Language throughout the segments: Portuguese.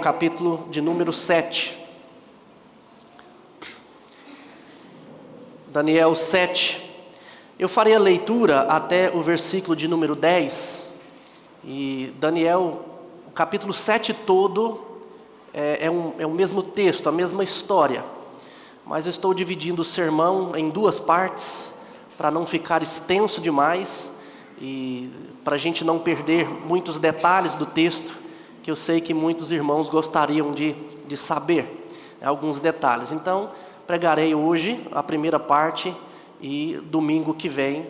capítulo de número 7. Daniel 7. Eu farei a leitura até o versículo de número 10. E Daniel, o capítulo 7 todo é o mesmo texto, a mesma história. Mas eu estou dividindo o sermão em duas partes, para não ficar extenso demais e para a gente não perder muitos detalhes do texto, que eu sei que muitos irmãos gostariam de saber alguns detalhes. Então, pregarei hoje a primeira parte e domingo que vem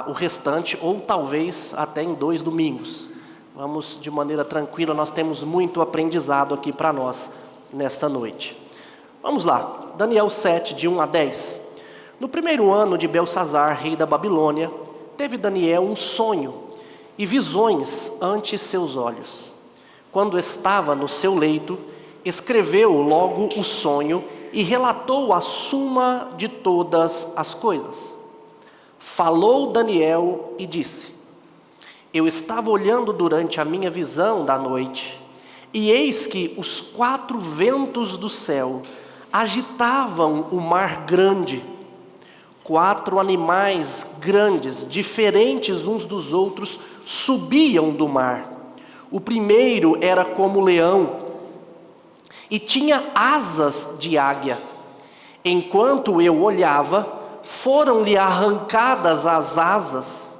o restante, ou talvez até em 2 domingos. Vamos de maneira tranquila, nós temos muito aprendizado aqui para nós nesta noite. Vamos lá, Daniel 7, de 1 a 10. No primeiro ano de Belsazar, rei da Babilônia, teve Daniel um sonho e visões ante seus olhos. Quando estava no seu leito, escreveu logo o sonho e relatou a suma de todas as coisas. Falou Daniel e disse: Eu estava olhando durante a minha visão da noite, e eis que os 4 ventos do céu agitavam o mar grande. 4 animais grandes, diferentes uns dos outros, subiam do mar. O primeiro era como leão e tinha asas de águia. Enquanto eu olhava, foram-lhe arrancadas as asas.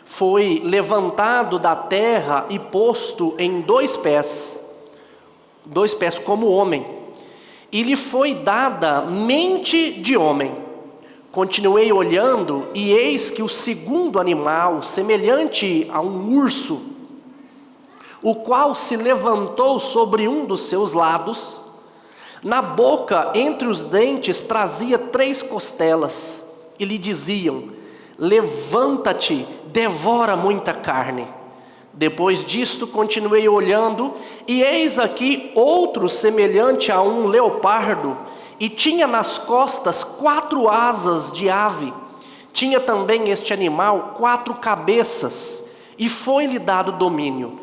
Foi levantado da terra e posto em 2 pés como homem, e lhe foi dada mente de homem. Continuei olhando, e eis que o segundo animal, semelhante a um urso, o qual se levantou sobre um dos seus lados, na boca, entre os dentes, trazia 3 costelas, e lhe diziam: Levanta-te, devora muita carne. Depois disto, continuei olhando, e eis aqui outro semelhante a um leopardo, e tinha nas costas 4 asas de ave. Tinha também este animal 4 cabeças, e foi-lhe dado domínio.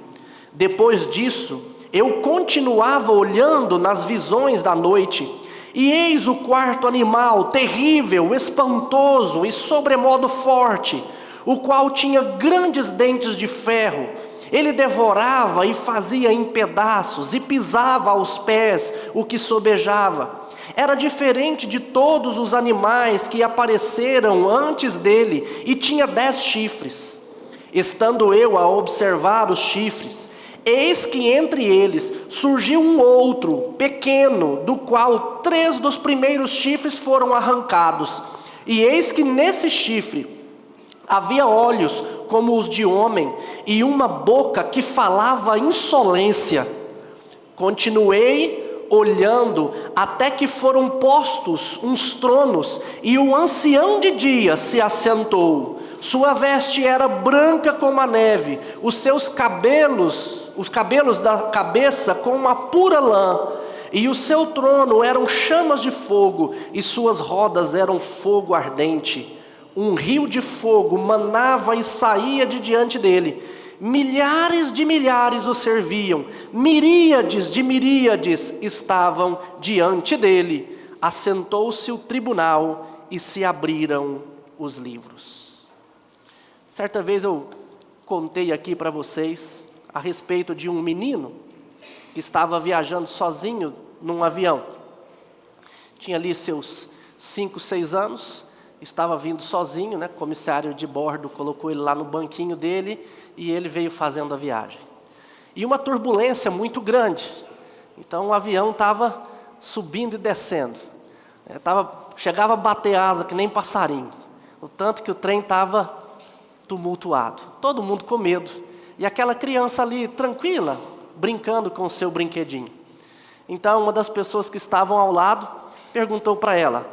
Depois disso, eu continuava olhando nas visões da noite, e eis o 4º animal, terrível, espantoso e sobremodo forte, o qual tinha grandes dentes de ferro. Ele devorava e fazia em pedaços, e pisava aos pés o que sobejava. Era diferente de todos os animais que apareceram antes dele, e tinha 10 chifres. Estando eu a observar os chifres, eis que entre eles surgiu um outro, pequeno, do qual 3 dos primeiros chifres foram arrancados. E eis que nesse chifre havia olhos como os de homem, e uma boca que falava insolência. Continuei olhando até que foram postos uns tronos, e o ancião de dias se assentou. Sua veste era branca como a neve, os cabelos da cabeça como uma pura lã, e o seu trono eram chamas de fogo, e suas rodas eram fogo ardente. Um rio de fogo manava e saía de diante dele. Milhares de milhares o serviam, miríades de miríades estavam diante dele. Assentou-se o tribunal e se abriram os livros. Certa vez eu contei aqui para vocês a respeito de um menino que estava viajando sozinho num avião. Tinha ali seus 5, 6 anos, estava vindo sozinho, né? O comissário de bordo colocou ele lá no banquinho dele e ele veio fazendo a viagem. E uma turbulência muito grande, então o avião estava subindo e descendo, chegava a bater asa que nem passarinho, o tanto que o trem estava tumultuado, todo mundo com medo, e aquela criança ali tranquila, brincando com o seu brinquedinho. Então uma das pessoas que estavam ao lado perguntou para ela: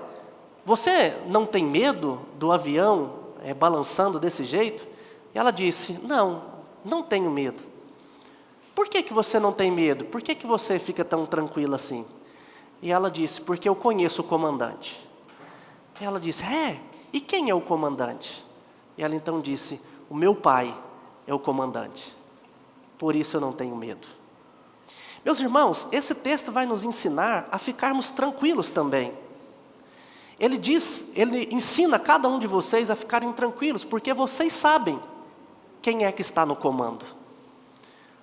Você não tem medo do avião balançando desse jeito? E ela disse: Não tenho medo. Por que você não tem medo? Por que você fica tão tranquila assim? E ela disse: Porque eu conheço o comandante. E ela disse: E quem é o comandante? E ela então disse: O meu pai é o comandante. Por isso eu não tenho medo. Meus irmãos, esse texto vai nos ensinar a ficarmos tranquilos também. Ele ensina cada um de vocês a ficarem tranquilos, porque vocês sabem quem é que está no comando.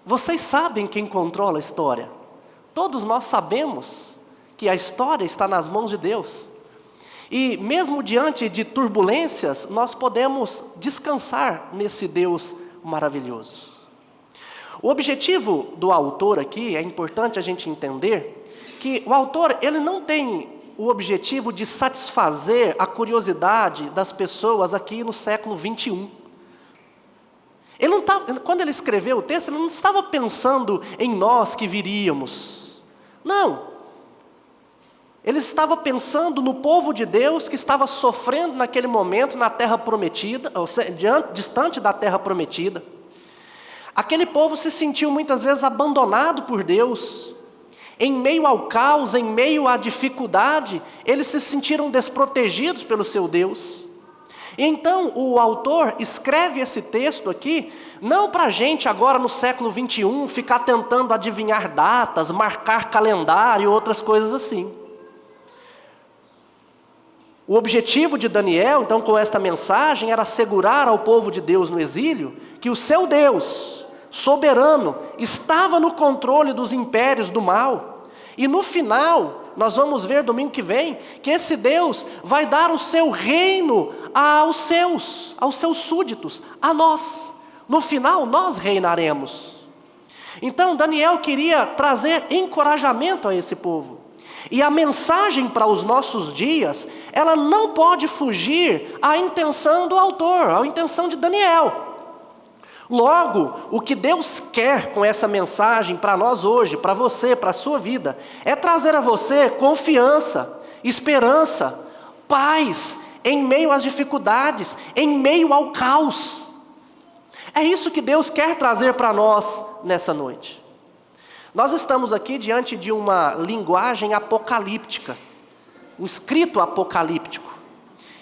Vocês sabem quem controla a história. Todos nós sabemos que a história está nas mãos de Deus. E mesmo diante de turbulências, nós podemos descansar nesse Deus maravilhoso. O objetivo do autor aqui, é importante a gente entender, que o autor ele não tem o objetivo de satisfazer a curiosidade das pessoas aqui no século 21. Quando ele escreveu o texto, ele não estava pensando em nós que viríamos. Não. Ele estava pensando no povo de Deus que estava sofrendo naquele momento na terra prometida, ou seja, distante da terra prometida. Aquele povo se sentiu muitas vezes abandonado por Deus. Em meio ao caos, em meio à dificuldade, eles se sentiram desprotegidos pelo seu Deus. E então o autor escreve esse texto aqui, não para a gente agora no século 21 ficar tentando adivinhar datas, marcar calendário e outras coisas assim. O objetivo de Daniel, então, com esta mensagem, era assegurar ao povo de Deus no exílio que o seu Deus, soberano, estava no controle dos impérios do mal. E no final, nós vamos ver domingo que vem, que esse Deus vai dar o seu reino aos seus súditos, a nós. No final, nós reinaremos. Então, Daniel queria trazer encorajamento a esse povo. E a mensagem para os nossos dias, ela não pode fugir à intenção do autor, à intenção de Daniel. Logo, o que Deus quer com essa mensagem para nós hoje, para você, para a sua vida, é trazer a você confiança, esperança, paz, em meio às dificuldades, em meio ao caos. É isso que Deus quer trazer para nós nessa noite. Nós estamos aqui diante de uma linguagem apocalíptica, um escrito apocalíptico.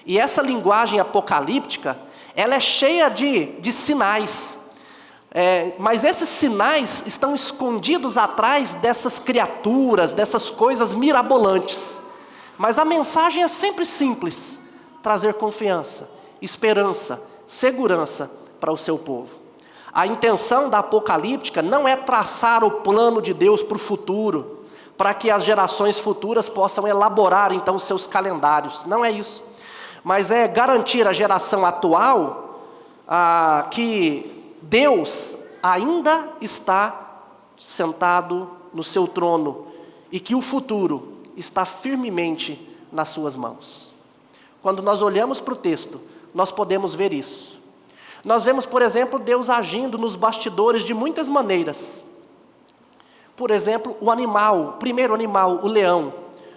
E essa linguagem apocalíptica, ela é cheia de sinais. Mas esses sinais estão escondidos atrás dessas criaturas, dessas coisas mirabolantes. Mas a mensagem é sempre simples: trazer confiança, esperança, segurança para o seu povo. A intenção da apocalíptica não é traçar o plano de Deus para o futuro, para que as gerações futuras possam elaborar então seus calendários. Não é isso. Mas é garantir à geração atual que Deus ainda está sentado no seu trono e que o futuro está firmemente nas suas mãos. Quando nós olhamos para o texto, nós podemos ver isso. Nós vemos, por exemplo, Deus agindo nos bastidores de muitas maneiras. Por exemplo, o primeiro animal, o leão,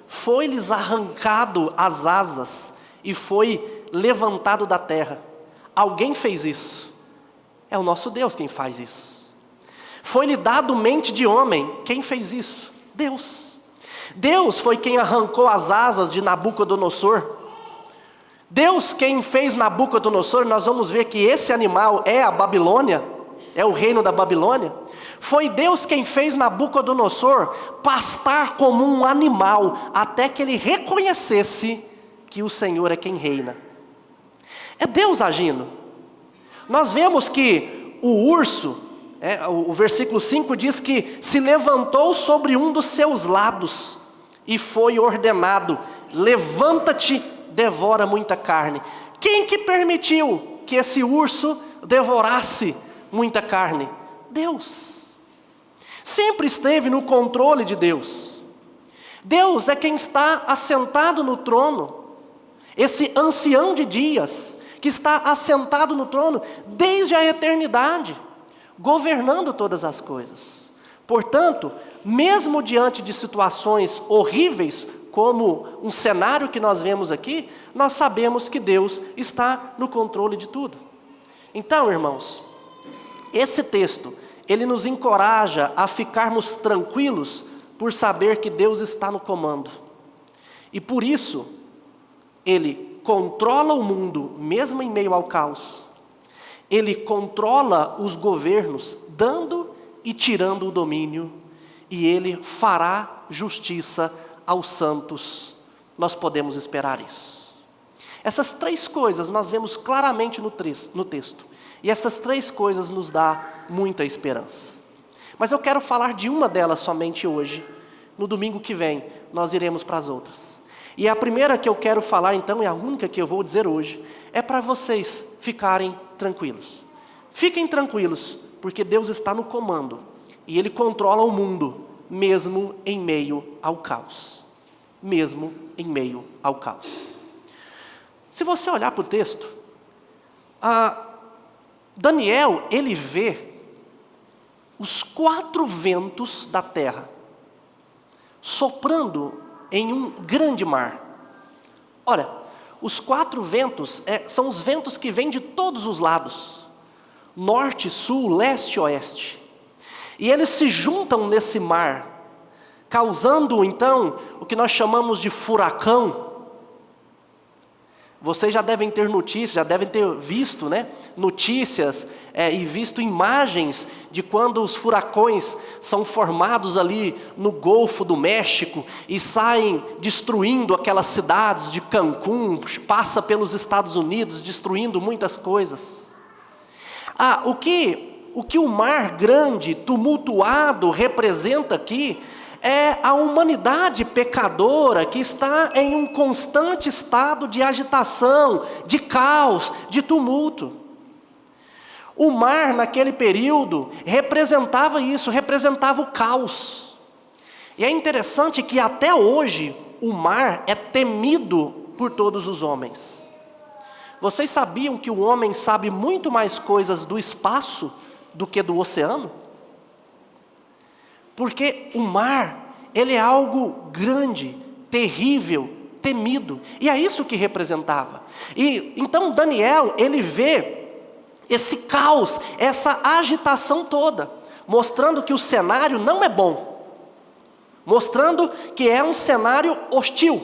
foi-lhes arrancado as asas e foi levantado da terra. Alguém fez isso. É o nosso Deus quem faz isso. Foi-lhe dado mente de homem. Quem fez isso? Deus. Deus foi quem arrancou as asas de Nabucodonosor. Deus quem fez Nabucodonosor. Nós vamos ver que esse animal é a Babilônia, é o reino da Babilônia. Foi Deus quem fez Nabucodonosor pastar como um animal, até que ele reconhecesse que o Senhor é quem reina. É Deus agindo. Nós vemos que o urso, o versículo 5 diz que se levantou sobre um dos seus lados e foi ordenado: levanta-te, devora muita carne. Quem que permitiu que esse urso devorasse muita carne? Deus. Sempre esteve no controle de Deus. Deus é quem está assentado no trono. Esse ancião de dias, que está assentado no trono desde a eternidade, governando todas as coisas. Portanto, mesmo diante de situações horríveis, como um cenário que nós vemos aqui, nós sabemos que Deus está no controle de tudo. Então, irmãos, esse texto, ele nos encoraja a ficarmos tranquilos por saber que Deus está no comando. E por isso, Ele controla o mundo, mesmo em meio ao caos. Ele controla os governos, dando e tirando o domínio. e Ele fará justiça aos santos. Nós podemos esperar isso. Essas três coisas nós vemos claramente no texto. E essas três coisas nos dão muita esperança. Mas eu quero falar de uma delas somente hoje. No domingo que vem, nós iremos para as outras. E a primeira que eu quero falar então, e a única que eu vou dizer hoje, é para vocês ficarem tranquilos. Fiquem tranquilos, porque Deus está no comando. E Ele controla o mundo, mesmo em meio ao caos. Mesmo em meio ao caos. Se você olhar para o texto, Daniel, ele vê os 4 ventos da terra soprando em um grande mar. Ora, os 4 ventos são os ventos que vêm de todos os lados, norte, sul, leste e oeste. E eles se juntam nesse mar, causando então o que nós chamamos de furacão. Vocês já devem ter notícias, já devem ter visto, notícias e visto imagens de quando os furacões são formados ali no Golfo do México e saem destruindo aquelas cidades de Cancún, passa pelos Estados Unidos, destruindo muitas coisas. O que o mar grande, tumultuado, representa aqui é a humanidade pecadora que está em um constante estado de agitação, de caos, de tumulto. O mar naquele período representava isso, representava o caos. E é interessante que até hoje o mar é temido por todos os homens. Vocês sabiam que o homem sabe muito mais coisas do espaço do que do oceano? Porque o mar, ele é algo grande, terrível, temido. E é isso que representava. E então Daniel, ele vê esse caos, essa agitação toda, mostrando que o cenário não é bom. Mostrando que é um cenário hostil.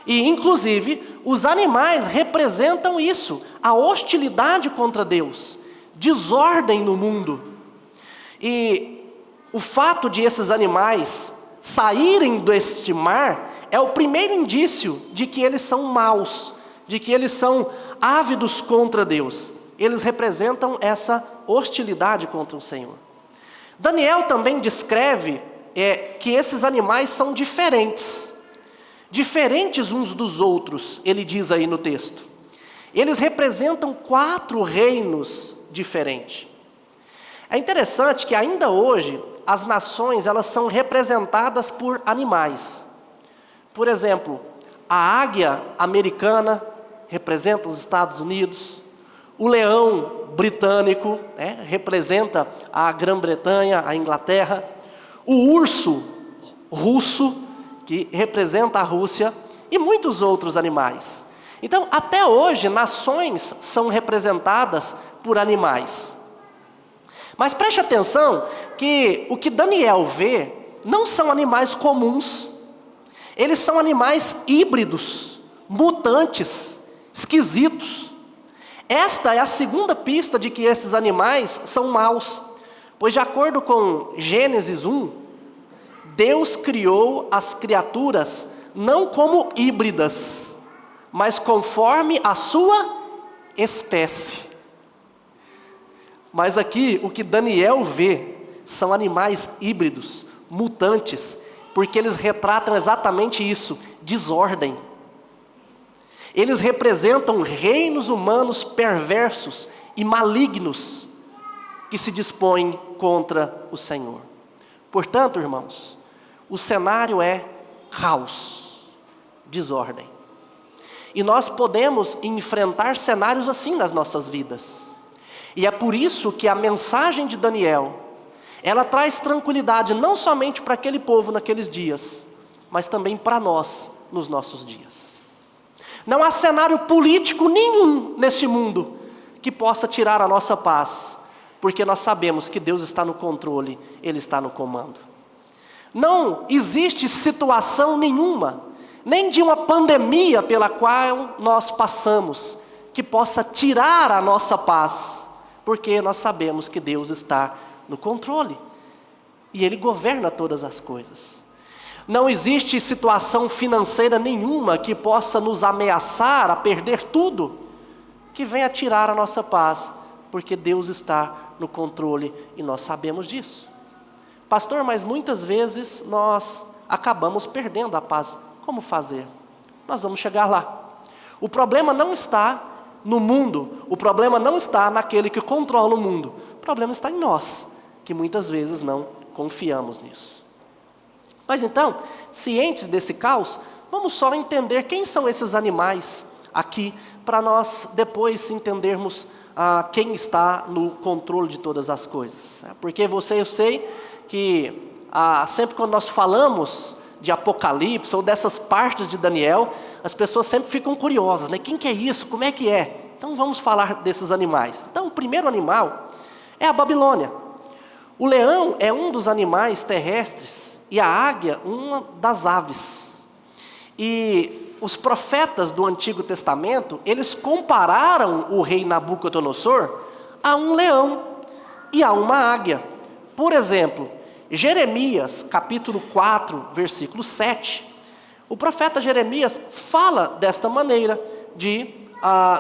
E inclusive, os animais representam isso, a hostilidade contra Deus, desordem no mundo. E o fato de esses animais saírem deste mar é o primeiro indício de que eles são maus, de que eles são ávidos contra Deus. Eles representam essa hostilidade contra o Senhor. Daniel também descreve que esses animais são diferentes. Diferentes uns dos outros, ele diz aí no texto. Eles representam 4 reinos diferentes. É interessante que ainda hoje as nações elas são representadas por animais. Por exemplo, a águia americana representa os Estados Unidos. O leão britânico representa a Grã-Bretanha, a Inglaterra. O urso russo, que representa a Rússia, e muitos outros animais. Então, até hoje, nações são representadas por animais. Mas preste atenção que o que Daniel vê não são animais comuns. Eles são animais híbridos, mutantes, esquisitos. Esta é a segunda pista de que esses animais são maus. Pois de acordo com Gênesis 1, Deus criou as criaturas não como híbridas, mas conforme a sua espécie. Mas aqui, o que Daniel vê são animais híbridos, mutantes, porque eles retratam exatamente isso, desordem. Eles representam reinos humanos perversos e malignos que se dispõem contra o Senhor. Portanto, irmãos, o cenário é caos, desordem. E nós podemos enfrentar cenários assim nas nossas vidas. E é por isso que a mensagem de Daniel, ela traz tranquilidade não somente para aquele povo naqueles dias, mas também para nós nos nossos dias. Não há cenário político nenhum neste mundo que possa tirar a nossa paz, porque nós sabemos que Deus está no controle, Ele está no comando. Não existe situação nenhuma, nem de uma pandemia pela qual nós passamos, que possa tirar a nossa paz, porque nós sabemos que Deus está no controle. e Ele governa todas as coisas. Não existe situação financeira nenhuma que possa nos ameaçar a perder tudo, que venha tirar a nossa paz, porque Deus está no controle e nós sabemos disso. Pastor, mas muitas vezes nós acabamos perdendo a paz. Como fazer? Nós vamos chegar lá. O problema não está no mundo, o problema não está naquele que controla o mundo. O problema está em nós, que muitas vezes não confiamos nisso. Mas então, cientes desse caos, vamos só entender quem são esses animais aqui, para nós depois entendermos quem está no controle de todas as coisas. Porque eu sei que sempre quando nós falamos de Apocalipse ou dessas partes de Daniel, as pessoas sempre ficam curiosas, né? Quem que é isso? Como é que é? Então vamos falar desses animais. Então o primeiro animal é a Babilônia. O leão é um dos animais terrestres e a águia uma das aves. E os profetas do Antigo Testamento, eles compararam o rei Nabucodonosor a um leão e a uma águia. Por exemplo, Jeremias, capítulo 4, versículo 7, o profeta Jeremias fala desta maneira de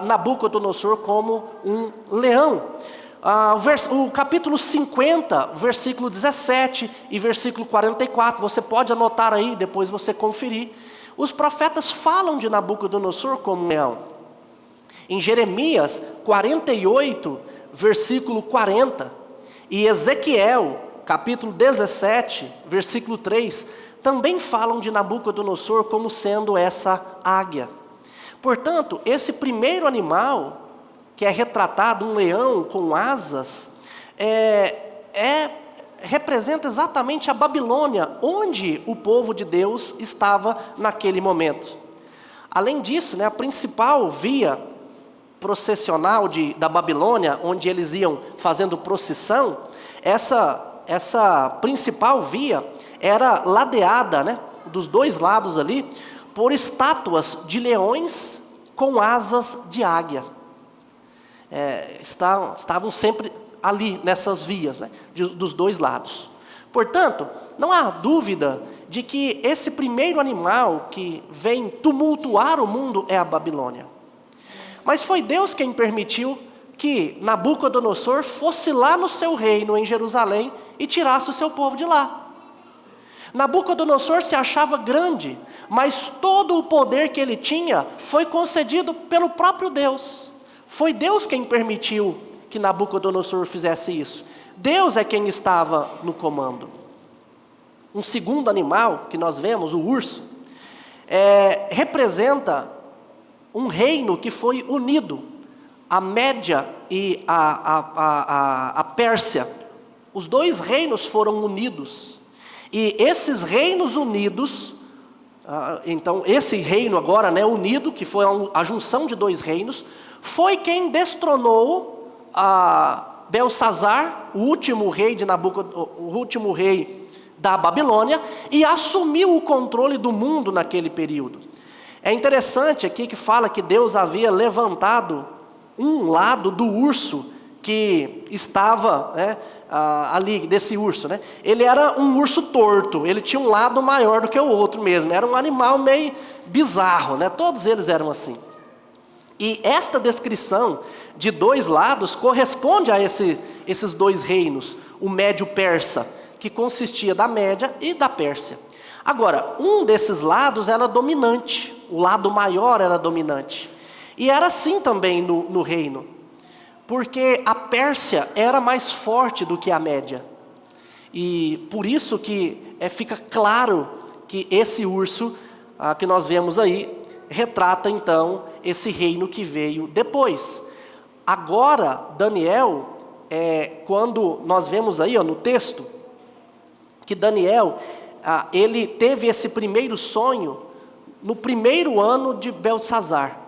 Nabucodonosor como um leão. O capítulo 50, versículo 17 e versículo 44, você pode anotar aí, depois você conferir. Os profetas falam de Nabucodonosor como um leão. Em Jeremias 48, versículo 40, e Ezequiel, capítulo 17, versículo 3, também falam de Nabucodonosor como sendo essa águia. Portanto, esse primeiro animal, que é retratado, um leão com asas, representa exatamente a Babilônia, onde o povo de Deus estava naquele momento. Além disso, a principal via processional da Babilônia, onde eles iam fazendo procissão, essa principal via era ladeada, dos dois lados ali, por estátuas de leões com asas de águia. Estavam sempre ali nessas vias, dos dois lados. Portanto, não há dúvida de que esse primeiro animal que vem tumultuar o mundo é a Babilônia. Mas foi Deus quem permitiu que Nabucodonosor fosse lá no seu reino em Jerusalém e tirasse o seu povo de lá. Nabucodonosor se achava grande, mas todo o poder que ele tinha foi concedido pelo próprio Deus. Foi Deus quem permitiu que Nabucodonosor fizesse isso. Deus é quem estava no comando. Um segundo animal que nós vemos, o urso, representa um reino que foi unido. A Média e a Pérsia, os dois reinos foram unidos. E esses reinos unidos, então esse reino agora unido, que foi a junção de dois reinos, foi quem destronou Belsazar, o último rei da Babilônia, e assumiu o controle do mundo naquele período. É interessante aqui que fala que Deus havia levantado um lado do urso que estava ali, desse urso. Ele era um urso torto, ele tinha um lado maior do que o outro mesmo, era um animal meio bizarro, todos eles eram assim. E esta descrição de dois lados corresponde a esses dois reinos, o Médio Persa, que consistia da Média e da Pérsia. Agora, um desses lados era dominante, o lado maior era dominante. E era assim também no reino, porque a Pérsia era mais forte do que a Média. E por isso que fica claro que esse urso que nós vemos aí, retrata então esse reino que veio depois. Agora, Daniel, quando nós vemos aí no texto, que Daniel, ele teve esse primeiro sonho no primeiro ano de Belsazar.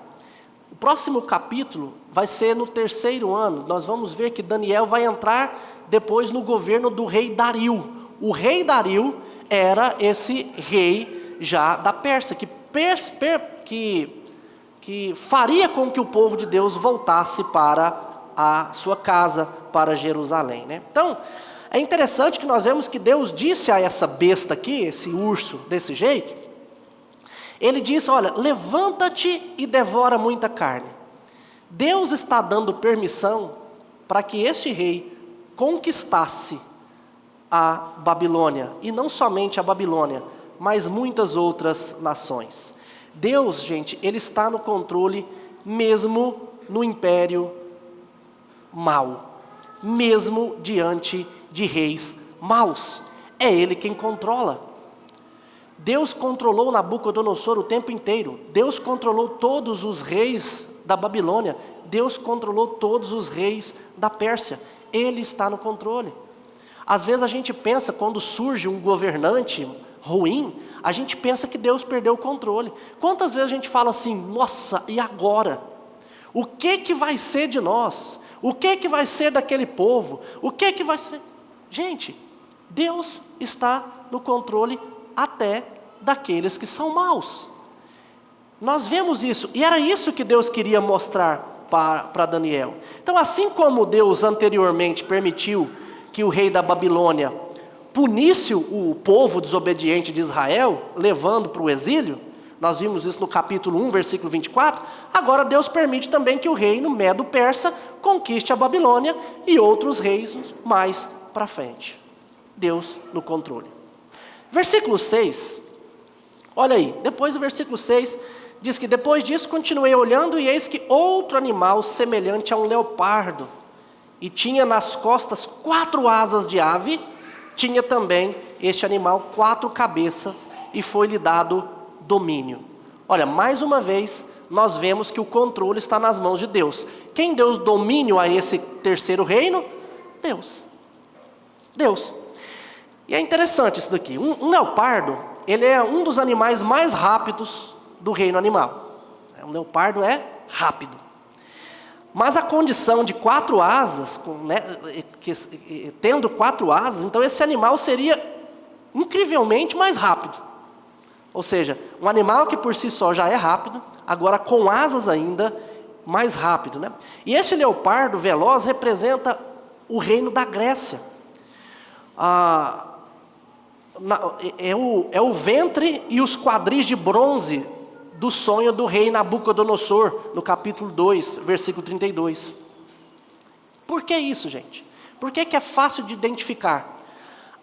O próximo capítulo vai ser no terceiro ano. Nós vamos ver que Daniel vai entrar depois no governo do rei Dario. O rei Dario era esse rei já da Pérsia, que faria com que o povo de Deus voltasse para a sua casa, para Jerusalém. Então, É interessante que nós vemos que Deus disse a essa besta aqui, esse urso desse jeito, Ele disse, olha, levanta-te e devora muita carne. Deus está dando permissão para que este rei conquistasse a Babilônia, e não somente a Babilônia, mas muitas outras nações. Deus, gente, Ele está no controle mesmo no império mau, mesmo diante de reis maus. É Ele quem controla. Deus controlou Nabucodonosor o tempo inteiro. Deus controlou todos os reis da Babilônia. Deus controlou todos os reis da Pérsia. Ele está no controle. Às vezes a gente pensa, quando surge um governante ruim, a gente pensa que Deus perdeu o controle. Quantas vezes a gente fala assim, nossa, e agora? O que vai ser de nós? O que vai ser daquele povo? O que vai ser? Gente, Deus está no controle até daqueles que são maus. Nós vemos isso, e era isso que Deus queria mostrar para Daniel. Então, assim como Deus anteriormente permitiu que o rei da Babilônia punisse o povo desobediente de Israel, levando para o exílio, nós vimos isso no capítulo 1, versículo 24, agora Deus permite também que o reino Medo-Persa conquiste a Babilônia e outros reis mais para frente. Deus no controle. Versículo 6, olha aí, depois do versículo 6, diz que depois disso continuei olhando e eis que outro animal semelhante a um leopardo, e tinha nas costas 4 asas de ave, tinha também este animal 4 cabeças, e foi-lhe dado domínio. Olha, mais uma vez, nós vemos que o controle está nas mãos de Deus. Quem deu domínio a esse terceiro reino? Deus. Deus. E é interessante isso daqui. Um leopardo, ele é um dos animais mais rápidos do reino animal. Um leopardo é rápido. Mas a condição de 4 asas, tendo 4 asas, então esse animal seria incrivelmente mais rápido. Ou seja, um animal que por si só já é rápido, agora com asas ainda, mais rápido, né? E esse leopardo veloz representa o reino da Grécia. É o ventre e os quadris de bronze do sonho do rei Nabucodonosor, no capítulo 2, versículo 32. Por que isso, gente? Por que é fácil de identificar?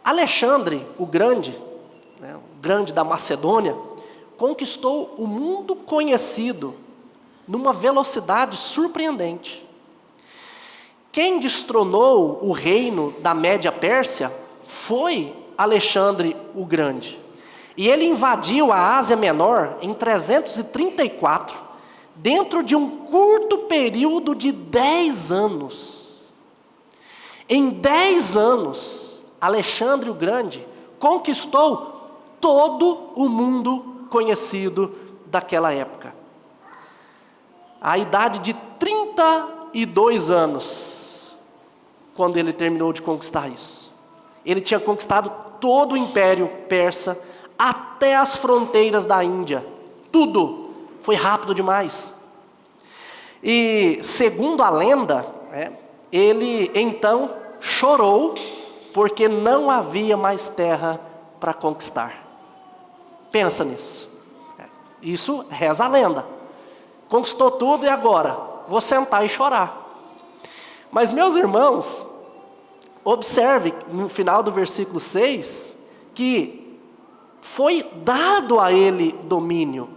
Alexandre, o grande da Macedônia, conquistou o mundo conhecido numa velocidade surpreendente. Quem destronou o reino da Média Pérsia foi Alexandre o Grande. E ele invadiu a Ásia Menor em 334, dentro de um curto período de 10 anos. Em 10 anos, Alexandre o Grande conquistou todo o mundo conhecido daquela época. A idade de 32 anos, quando ele terminou de conquistar isso. Ele tinha conquistado todo o Império Persa, até as fronteiras da Índia. Tudo foi rápido demais. E, segundo a lenda, ele então chorou, porque não havia mais terra para conquistar. Pensa nisso. Isso reza a lenda. Conquistou tudo e agora? Vou sentar e chorar. Mas, meus irmãos, observe no final do versículo 6, que foi dado a ele domínio.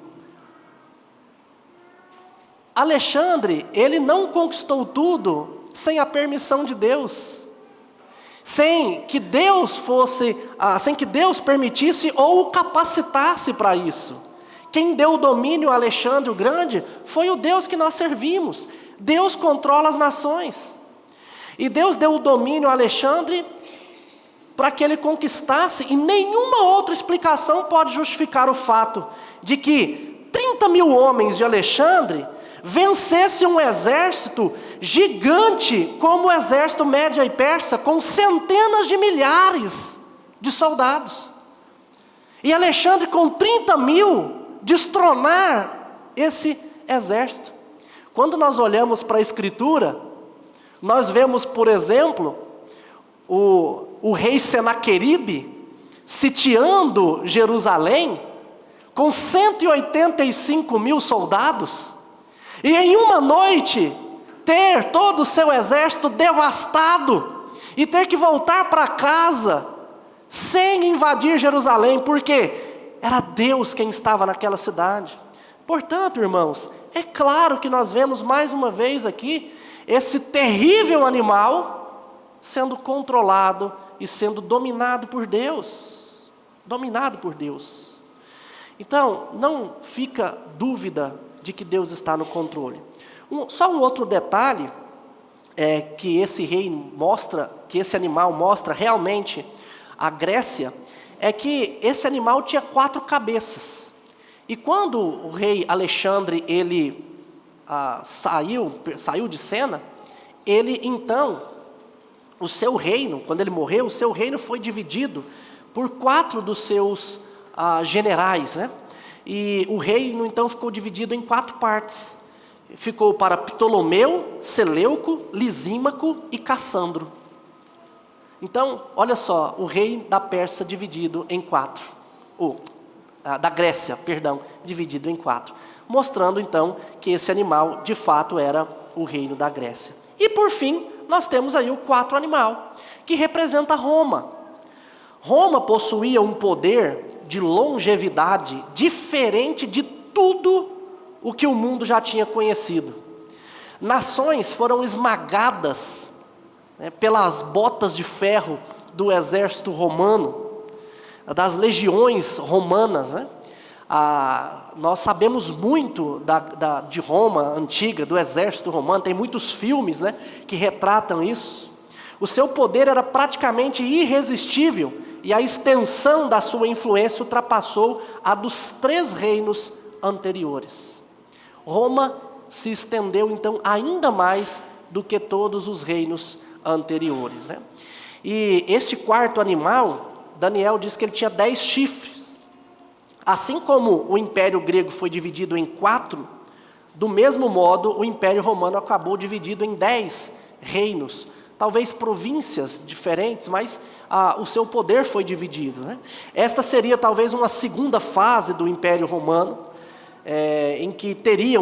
Alexandre, ele não conquistou tudo sem a permissão de Deus. Sem que Deus permitisse ou o capacitasse para isso. Quem deu o domínio a Alexandre o Grande foi o Deus que nós servimos. Deus controla as nações. E Deus deu o domínio a Alexandre para que ele conquistasse, e nenhuma outra explicação pode justificar o fato de que 30 mil homens de Alexandre vencessem um exército gigante como o exército Média e Persa, com centenas de milhares de soldados. E Alexandre, com 30 mil, destronar esse exército. Quando nós olhamos para a Escritura, nós vemos, por exemplo, o rei Senaqueribe sitiando Jerusalém com 185 mil soldados, e em uma noite ter todo o seu exército devastado e ter que voltar para casa sem invadir Jerusalém, porque era Deus quem estava naquela cidade. Portanto, irmãos, é claro que nós vemos mais uma vez aqui esse terrível animal sendo controlado e sendo dominado por Deus. Dominado por Deus. Então, não fica dúvida de que Deus está no controle. Só um outro detalhe que esse rei mostra, que esse animal mostra realmente a Grécia, é que esse animal tinha 4 cabeças. E quando o rei Alexandre ele saiu de cena, ele então, o seu reino, quando ele morreu, o seu reino foi dividido por 4 dos seus generais, né? E o reino então ficou dividido em 4 partes. Ficou para Ptolomeu, Seleuco, Lisímaco e Cassandro. Então, olha só, o rei da Pérsia dividido em 4. Da Grécia, perdão, dividido em 4. Mostrando então que esse animal de fato era o reino da Grécia. E por fim, nós temos aí o 4º animal, que representa Roma. Roma possuía um poder de longevidade diferente de tudo o que o mundo já tinha conhecido. Nações foram esmagadas pelas botas de ferro do exército romano, das legiões romanas, né? Nós sabemos muito de Roma antiga, do exército romano, tem muitos filmes, né, que retratam isso. O seu poder era praticamente irresistível e a extensão da sua influência ultrapassou a dos 3 reinos anteriores. Roma se estendeu então ainda mais do que todos os reinos anteriores, né? E este 4º animal, Daniel diz que ele tinha 10 chifres. Assim como o Império Grego foi dividido em 4, do mesmo modo o Império Romano acabou dividido em 10 reinos. Talvez províncias diferentes, mas o seu poder foi dividido, né? Esta seria talvez uma segunda fase do Império Romano, em que teria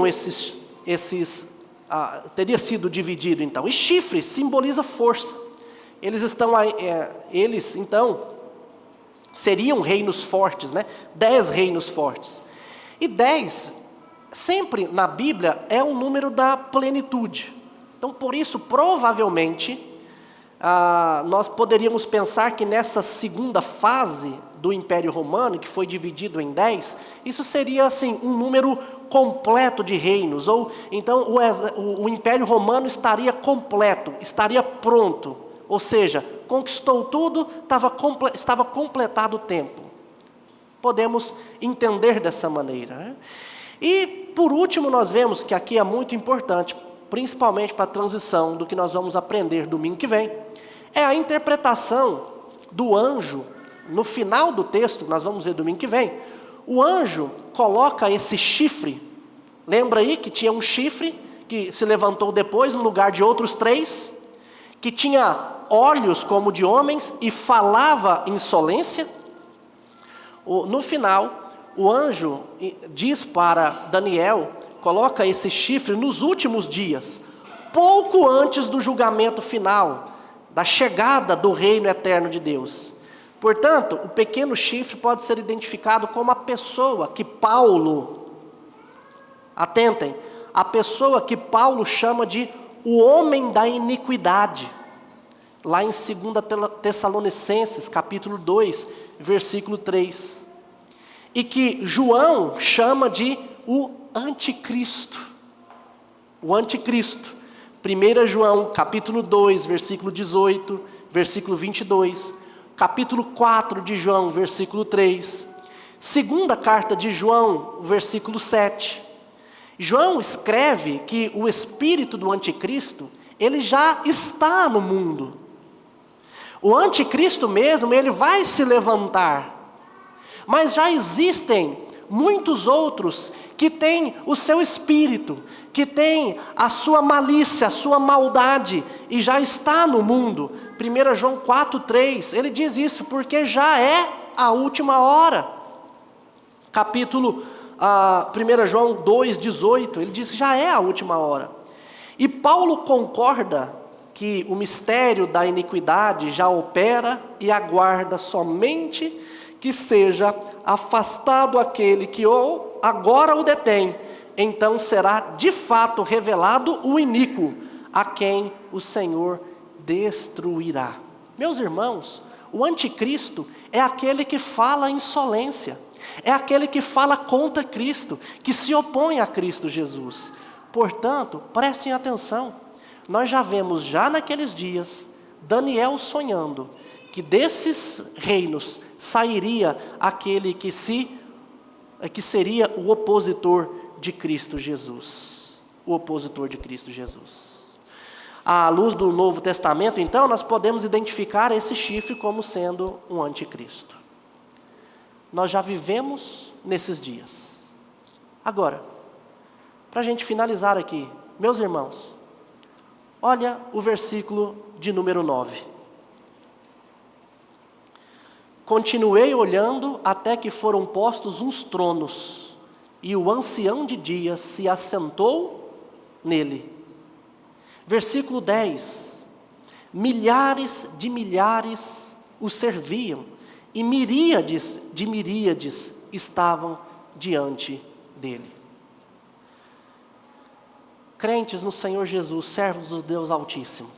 sido dividido então. E chifre simboliza força. Eles então seriam reinos fortes, né? 10 reinos fortes. E 10, sempre na Bíblia, é o número da plenitude. Então, por isso, provavelmente, nós poderíamos pensar que nessa segunda fase do Império Romano, que foi dividido em 10, isso seria assim, um número completo de reinos, ou então o Império Romano estaria completo, estaria pronto, ou seja, conquistou tudo, estava completado o tempo. Podemos entender dessa maneira, né? E por último nós vemos que aqui é muito importante, principalmente para a transição do que nós vamos aprender domingo que vem, é a interpretação do anjo. No final do texto, nós vamos ver domingo que vem, o anjo coloca esse chifre, lembra aí que tinha um chifre que se levantou depois no lugar de outros 3, que tinha olhos como de homens e falava insolência. No final, o anjo diz para Daniel, coloca esse chifre nos últimos dias, pouco antes do julgamento final, da chegada do reino eterno de Deus. Portanto, o pequeno chifre pode ser identificado como a pessoa que Paulo, atentem, a pessoa que Paulo chama de o homem da iniquidade, lá em 2 Tessalonicenses, capítulo 2, versículo 3, e que João chama de o anticristo. O anticristo. 1 João, capítulo 2, versículo 18, versículo 22, capítulo 4 de João, versículo 3, segunda carta de João, versículo 7. João escreve que o espírito do anticristo, ele já está no mundo. O anticristo mesmo, ele vai se levantar. Mas já existem muitos outros que têm o seu espírito, que têm a sua malícia, a sua maldade, e já está no mundo. 1 João 4,3, ele diz isso, porque já é a última hora. Capítulo 1 João 2,18, ele diz que já é a última hora. E Paulo concorda que o mistério da iniquidade já opera e aguarda somente que seja afastado aquele que agora o detém. Então será de fato revelado o iníquo, a quem o Senhor destruirá. Meus irmãos, o anticristo é aquele que fala insolência, é aquele que fala contra Cristo, que se opõe a Cristo Jesus. Portanto, prestem atenção, nós já vemos já naqueles dias, Daniel sonhando, que desses reinos sairia aquele que seria o opositor de Cristo Jesus. O opositor de Cristo Jesus. À luz do Novo Testamento, então, nós podemos identificar esse chifre como sendo um anticristo. Nós já vivemos nesses dias. Agora, para a gente finalizar aqui, meus irmãos, olha o versículo de número 9. Continuei olhando até que foram postos uns tronos, e o ancião de dias se assentou nele. Versículo 10. Milhares de milhares o serviam, e miríades de miríades estavam diante dele. Crentes no Senhor Jesus, servos do Deus Altíssimo.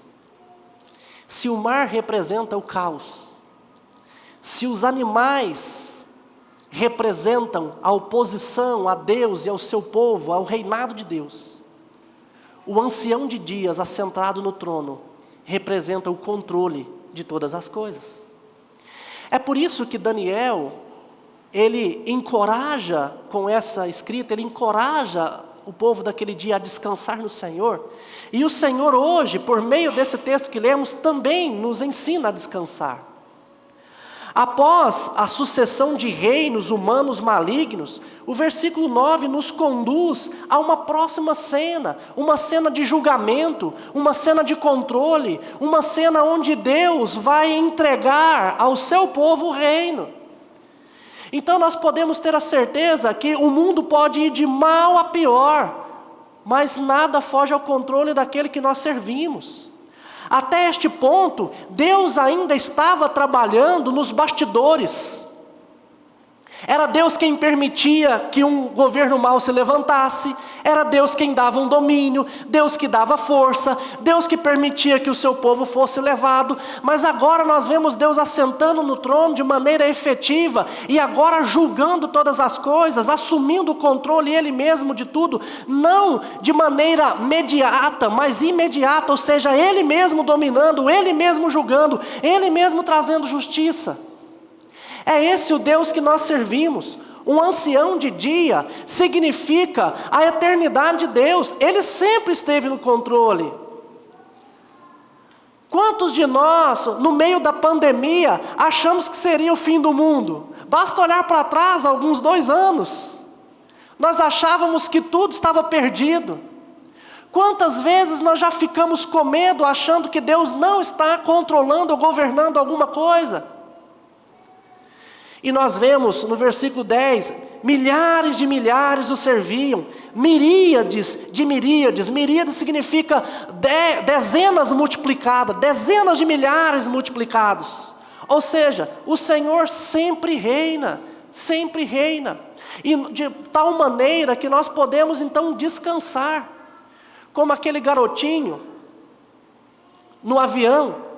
Se o mar representa o caos, se os animais representam a oposição a Deus e ao seu povo, ao reinado de Deus, o ancião de dias assentado no trono representa o controle de todas as coisas. É por isso que Daniel, ele encoraja com essa escrita, ele encoraja o povo daquele dia a descansar no Senhor. E o Senhor hoje, por meio desse texto que lemos, também nos ensina a descansar. Após a sucessão de reinos humanos malignos, o versículo 9 nos conduz a uma próxima cena, uma cena de julgamento, uma cena de controle, uma cena onde Deus vai entregar ao seu povo o reino. Então nós podemos ter a certeza que o mundo pode ir de mal a pior, mas nada foge ao controle daquele que nós servimos. Até este ponto, Deus ainda estava trabalhando nos bastidores. Era Deus quem permitia que um governo mau se levantasse, era Deus quem dava um domínio, Deus que dava força, Deus que permitia que o seu povo fosse levado, mas agora nós vemos Deus assentando no trono de maneira efetiva, e agora julgando todas as coisas, assumindo o controle Ele mesmo de tudo, não de maneira mediata, mas imediata, ou seja, Ele mesmo dominando, Ele mesmo julgando, Ele mesmo trazendo justiça. É esse o Deus que nós servimos. Um ancião de dia significa a eternidade de Deus. Ele sempre esteve no controle. Quantos de nós, no meio da pandemia, achamos que seria o fim do mundo? Basta olhar para trás, alguns 2 anos. Nós achávamos que tudo estava perdido. Quantas vezes nós já ficamos com medo, achando que Deus não está controlando ou governando alguma coisa? E nós vemos no versículo 10, milhares de milhares o serviam, miríades de miríades, miríades significa dezenas multiplicadas, dezenas de milhares multiplicados. Ou seja, o Senhor sempre reina, e de tal maneira que nós podemos então descansar, como aquele garotinho no avião,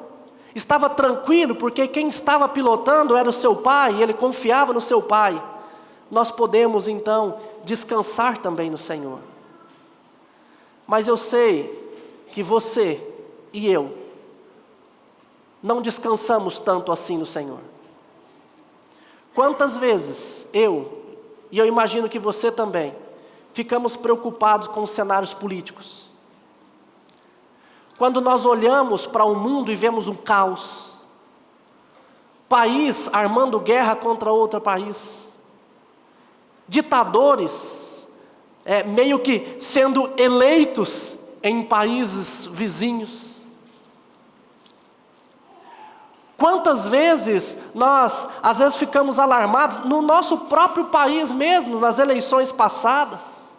estava tranquilo, porque quem estava pilotando era o seu pai, e ele confiava no seu pai. Nós podemos então descansar também no Senhor. Mas eu sei que você e eu não descansamos tanto assim no Senhor. Quantas vezes e eu imagino que você também, ficamos preocupados com os cenários políticos. Quando nós olhamos para o mundo e vemos um caos, país armando guerra contra outro país, ditadores, meio que sendo eleitos em países vizinhos. Quantas vezes nós, às vezes, ficamos alarmados no nosso próprio país mesmo, nas eleições passadas.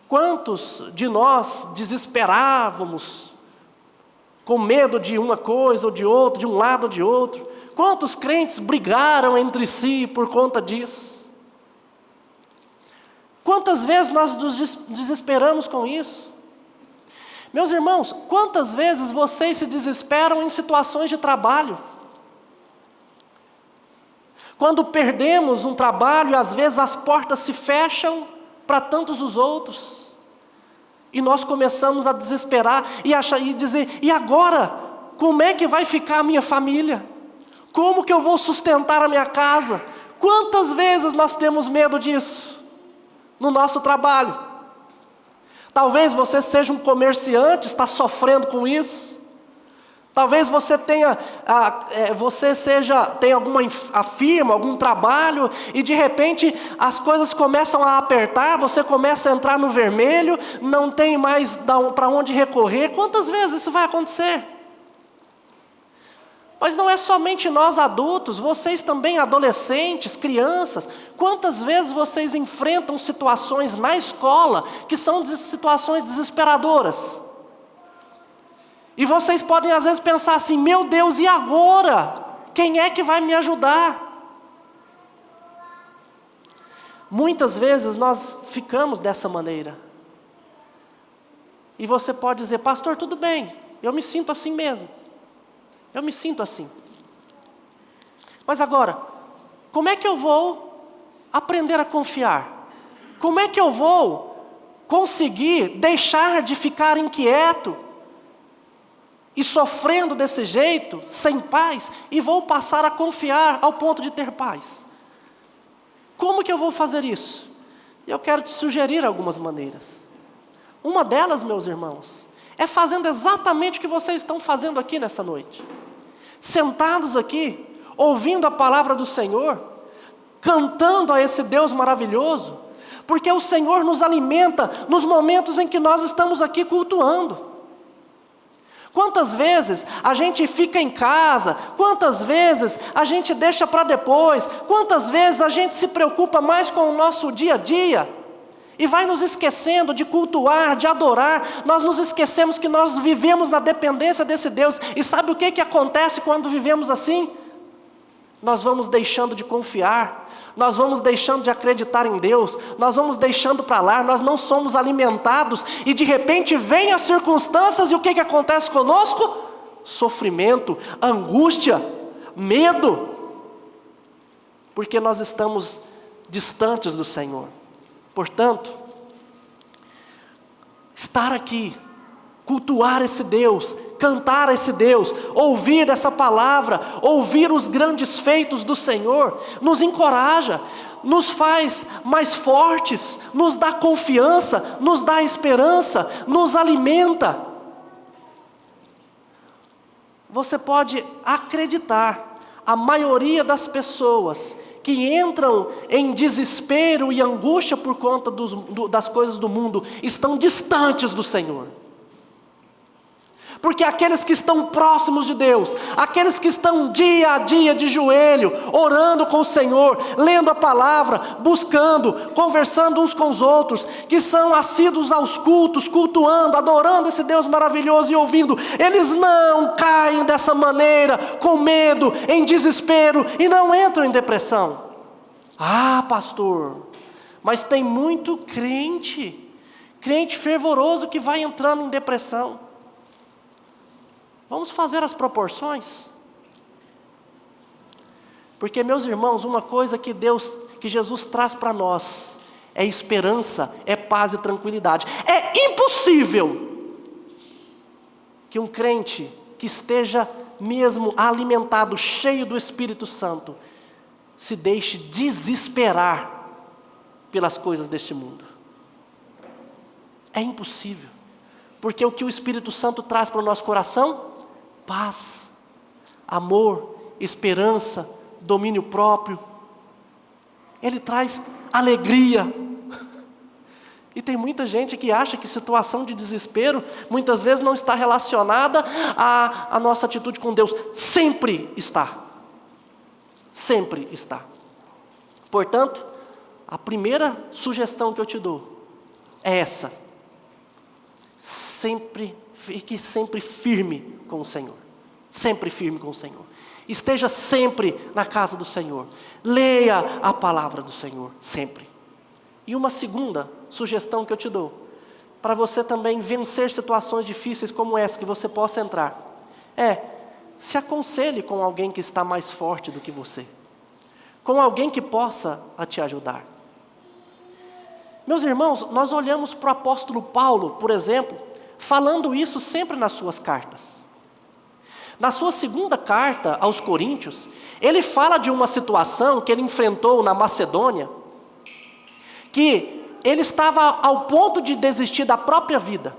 Quantos de nós desesperávamos, com medo de uma coisa ou de outra, de um lado ou de outro. Quantos crentes brigaram entre si por conta disso? Quantas vezes nós nos desesperamos com isso? Meus irmãos, quantas vezes vocês se desesperam em situações de trabalho? Quando perdemos um trabalho, às vezes as portas se fecham para tantos os outros. E nós começamos a desesperar e dizer, e agora? Como é que vai ficar a minha família? Como que eu vou sustentar a minha casa? Quantas vezes nós temos medo disso no nosso trabalho? Talvez você seja um comerciante, está sofrendo com isso. Talvez você tenha alguma firma, algum trabalho, e de repente as coisas começam a apertar, você começa a entrar no vermelho, não tem mais para onde recorrer. Quantas vezes isso vai acontecer? Mas não é somente nós adultos, vocês também adolescentes, crianças. Quantas vezes vocês enfrentam situações na escola que são situações desesperadoras? E vocês podem às vezes pensar assim, meu Deus, e agora? Quem é que vai me ajudar? Muitas vezes nós ficamos dessa maneira. E você pode dizer, pastor, tudo bem, eu me sinto assim mesmo. Eu me sinto assim. Mas agora, como é que eu vou aprender a confiar? Como é que eu vou conseguir deixar de ficar inquieto e sofrendo desse jeito, sem paz, e vou passar a confiar ao ponto de ter paz? Como que eu vou fazer isso? Eu quero te sugerir algumas maneiras. Uma delas, meus irmãos, é fazendo exatamente o que vocês estão fazendo aqui nessa noite. Sentados aqui, ouvindo a palavra do Senhor, cantando a esse Deus maravilhoso, porque o Senhor nos alimenta nos momentos em que nós estamos aqui cultuando. Quantas vezes a gente fica em casa, quantas vezes a gente deixa para depois, quantas vezes a gente se preocupa mais com o nosso dia a dia, e vai nos esquecendo de cultuar, de adorar, nós nos esquecemos que nós vivemos na dependência desse Deus, e sabe o que acontece quando vivemos assim? Nós vamos deixando de confiar, nós vamos deixando de acreditar em Deus, nós vamos deixando para lá, nós não somos alimentados, e de repente vem as circunstâncias, e o que acontece conosco? Sofrimento, angústia, medo, porque nós estamos distantes do Senhor. Portanto, estar aqui, cultuar esse Deus, cantar a esse Deus, ouvir essa palavra, ouvir os grandes feitos do Senhor, nos encoraja, nos faz mais fortes, nos dá confiança, nos dá esperança, nos alimenta. Você pode acreditar, a maioria das pessoas que entram em desespero e angústia por conta das coisas do mundo, estão distantes do Senhor. Porque aqueles que estão próximos de Deus, aqueles que estão dia a dia de joelho, orando com o Senhor, lendo a palavra, buscando, conversando uns com os outros, que são assíduos aos cultos, cultuando, adorando esse Deus maravilhoso e ouvindo, eles não caem dessa maneira, com medo, em desespero, e não entram em depressão. Ah, pastor, mas tem muito crente fervoroso que vai entrando em depressão. Vamos fazer as proporções. Porque, meus irmãos, uma coisa que Jesus traz para nós é esperança, é paz e tranquilidade. É impossível que um crente que esteja mesmo alimentado, cheio do Espírito Santo, se deixe desesperar pelas coisas deste mundo. É impossível. Porque o que o Espírito Santo traz para o nosso coração? Paz, amor, esperança, domínio próprio. Ele traz alegria. E tem muita gente que acha que situação de desespero muitas vezes não está relacionada à nossa atitude com Deus. Sempre está. Sempre está. Portanto, a primeira sugestão que eu te dou é essa. Fique sempre firme com o Senhor. Sempre firme com o Senhor. Esteja sempre na casa do Senhor. Leia a palavra do Senhor, sempre. E uma segunda sugestão que eu te dou, para você também vencer situações difíceis como essa que você possa entrar, se aconselhe com alguém que está mais forte do que você. Com alguém que possa te ajudar. Meus irmãos, nós olhamos para o apóstolo Paulo, por exemplo, falando isso sempre nas suas cartas. Na sua segunda carta aos Coríntios, ele fala de uma situação que ele enfrentou na Macedônia, que ele estava ao ponto de desistir da própria vida.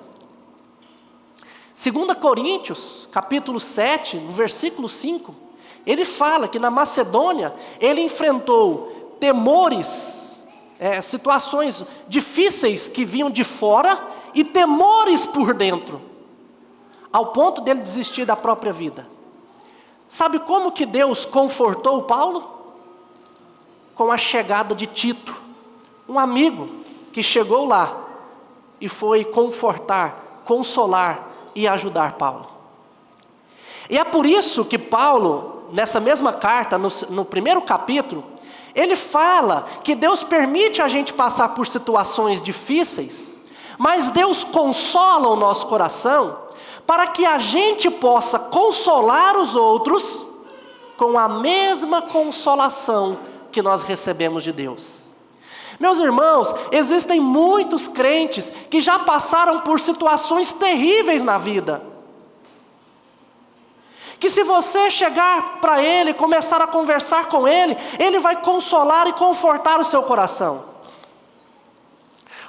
2 Coríntios, capítulo 7, no versículo 5, ele fala que na Macedônia ele enfrentou temores, situações difíceis que vinham de fora e temores por dentro, ao ponto dele desistir da própria vida. Sabe como que Deus confortou Paulo? Com a chegada de Tito, um amigo que chegou lá e foi confortar, consolar e ajudar Paulo. E é por isso que Paulo, nessa mesma carta, no primeiro capítulo, ele fala que Deus permite a gente passar por situações difíceis, mas Deus consola o nosso coração para que a gente possa consolar os outros com a mesma consolação que nós recebemos de Deus. Meus irmãos, existem muitos crentes que já passaram por situações terríveis na vida, que se você chegar para ele, começar a conversar com ele, ele vai consolar e confortar o seu coração.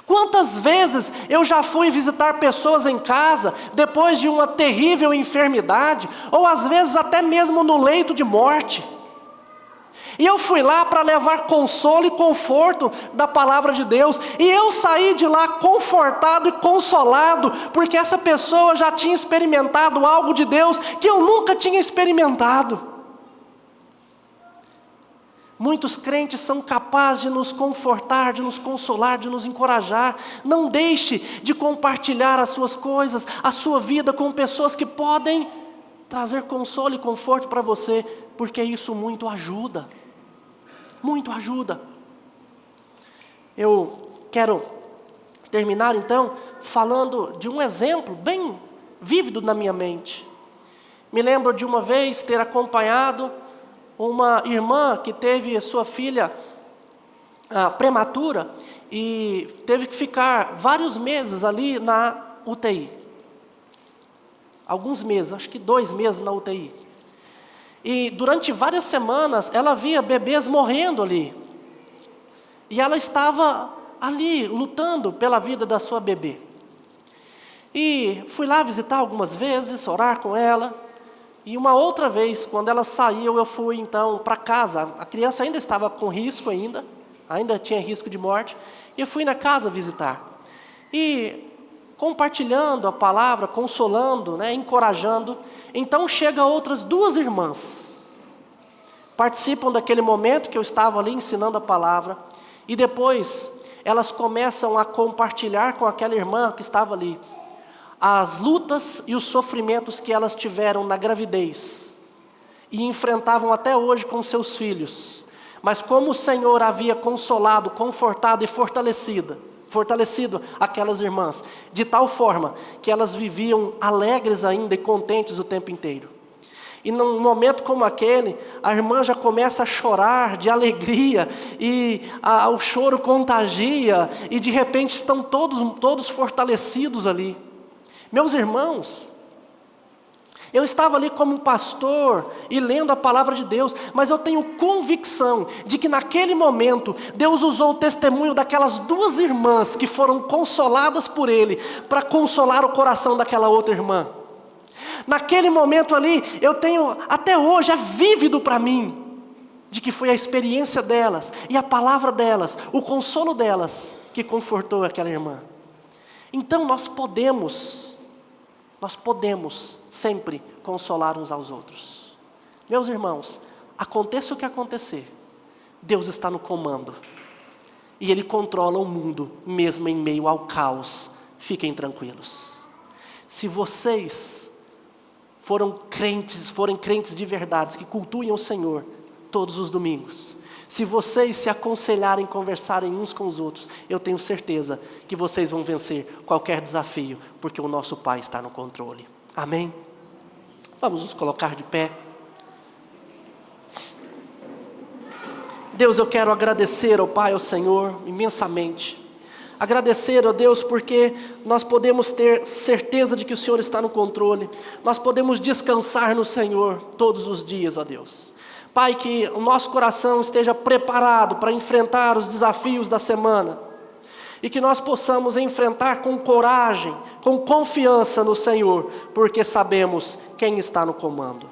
Quantas vezes eu já fui visitar pessoas em casa, depois de uma terrível enfermidade, ou às vezes até mesmo no leito de morte. E eu fui lá para levar consolo e conforto da palavra de Deus. E eu saí de lá confortado e consolado, porque essa pessoa já tinha experimentado algo de Deus que eu nunca tinha experimentado. Muitos crentes são capazes de nos confortar, de nos consolar, de nos encorajar. Não deixe de compartilhar as suas coisas, a sua vida com pessoas que podem trazer consolo e conforto para você, porque isso muito ajuda. Muito ajuda. Eu quero terminar então falando de um exemplo bem vívido na minha mente. Me lembro de uma vez ter acompanhado uma irmã que teve sua filha prematura e teve que ficar vários meses ali na UTI. Alguns meses, acho que 2 meses na UTI. E durante várias semanas ela via bebês morrendo ali. E ela estava ali lutando pela vida da sua bebê. E fui lá visitar algumas vezes, orar com ela. E uma outra vez, quando ela saiu, eu fui então para casa. A criança ainda estava com risco ainda tinha risco de morte. E eu fui na casa visitar. E compartilhando a palavra, consolando, encorajando. Então chegam outras 2 irmãs. Participam daquele momento que eu estava ali ensinando a palavra. E depois elas começam a compartilhar com aquela irmã que estava ali as lutas e os sofrimentos que elas tiveram na gravidez e enfrentavam até hoje com seus filhos. Mas como o Senhor havia consolado, confortado e fortalecido aquelas irmãs, de tal forma que elas viviam alegres ainda e contentes o tempo inteiro. E num momento como aquele, a irmã já começa a chorar de alegria, e o choro contagia, e de repente estão todos fortalecidos ali. Meus irmãos, eu estava ali como pastor e lendo a palavra de Deus, mas eu tenho convicção de que naquele momento Deus usou o testemunho daquelas 2 irmãs que foram consoladas por Ele para consolar o coração daquela outra irmã. Naquele momento ali, eu tenho, até hoje, é vívido para mim. de que foi a experiência delas e a palavra delas, o consolo delas, que confortou aquela irmã. Então nós podemos sempre consolar uns aos outros. Meus irmãos, aconteça o que acontecer, Deus está no comando. E Ele controla o mundo, mesmo em meio ao caos. Fiquem tranquilos. Se vocês forem crentes de verdade, que cultuem o Senhor todos os domingos, se vocês se aconselharem, conversarem uns com os outros, eu tenho certeza que vocês vão vencer qualquer desafio, porque o nosso Pai está no controle. Amém? Vamos nos colocar de pé. Deus, eu quero agradecer ao Pai, ao Senhor, imensamente. Agradecer, ó Deus, porque nós podemos ter certeza de que o Senhor está no controle. Nós podemos descansar no Senhor todos os dias, ó Deus. Pai, que o nosso coração esteja preparado para enfrentar os desafios da semana. E que nós possamos enfrentar com coragem, com confiança no Senhor, porque sabemos quem está no comando.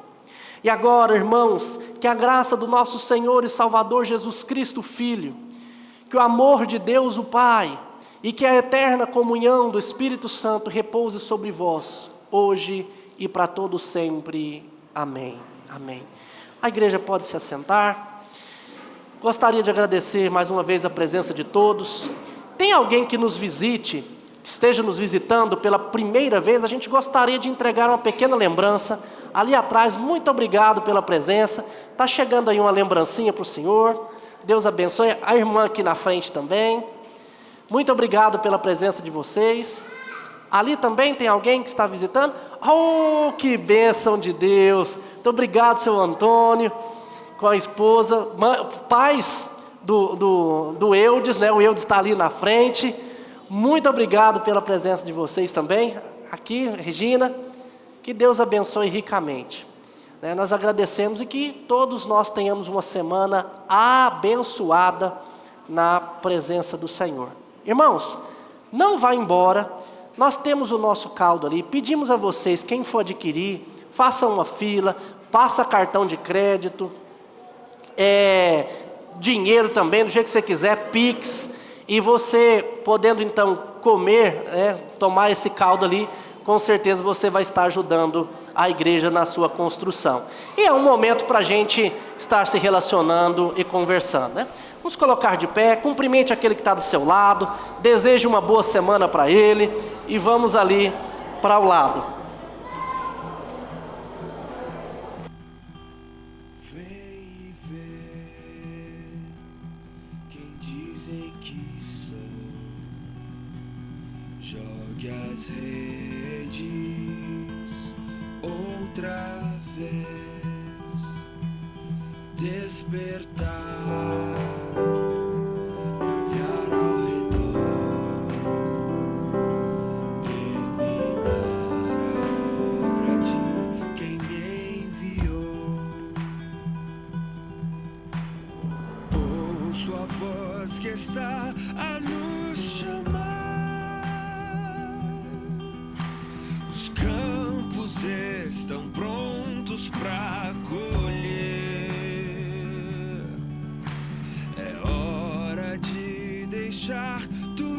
E agora, irmãos, que a graça do nosso Senhor e Salvador Jesus Cristo, Filho, que o amor de Deus, o Pai, e que a eterna comunhão do Espírito Santo repouse sobre vós, hoje e para todo sempre. Amém. Amém. A igreja pode se assentar. Gostaria de agradecer mais uma vez a presença de todos. Tem alguém que nos visite, que esteja nos visitando pela primeira vez? A gente gostaria de entregar uma pequena lembrança. Ali atrás, muito obrigado pela presença. Está chegando aí uma lembrancinha para o Senhor. Deus abençoe. A irmã aqui na frente também. Muito obrigado pela presença de vocês. Ali também tem alguém que está visitando? Oh, que bênção de Deus! Muito obrigado, seu Antônio, com a esposa, pais do Eudes, né? O Eudes está ali na frente. Muito obrigado pela presença de vocês também. Aqui, Regina, que Deus abençoe ricamente. Nós agradecemos e que todos nós tenhamos uma semana abençoada na presença do Senhor. Irmãos, não vá embora. Nós temos o nosso caldo ali, pedimos a vocês, quem for adquirir, faça uma fila, passa cartão de crédito, dinheiro também, do jeito que você quiser, Pix, e você podendo então comer, tomar esse caldo ali, com certeza você vai estar ajudando a igreja na sua construção. E é um momento para a gente estar se relacionando e conversando, né? Vamos colocar de pé, cumprimente aquele que está do seu lado, deseje uma boa semana para ele e vamos ali para o lado. Vem e vê quem dizem que sou. Jogue as redes outra vez. Despertar. Que está a nos chamar. Os campos estão prontos para colher. É hora de deixar tudo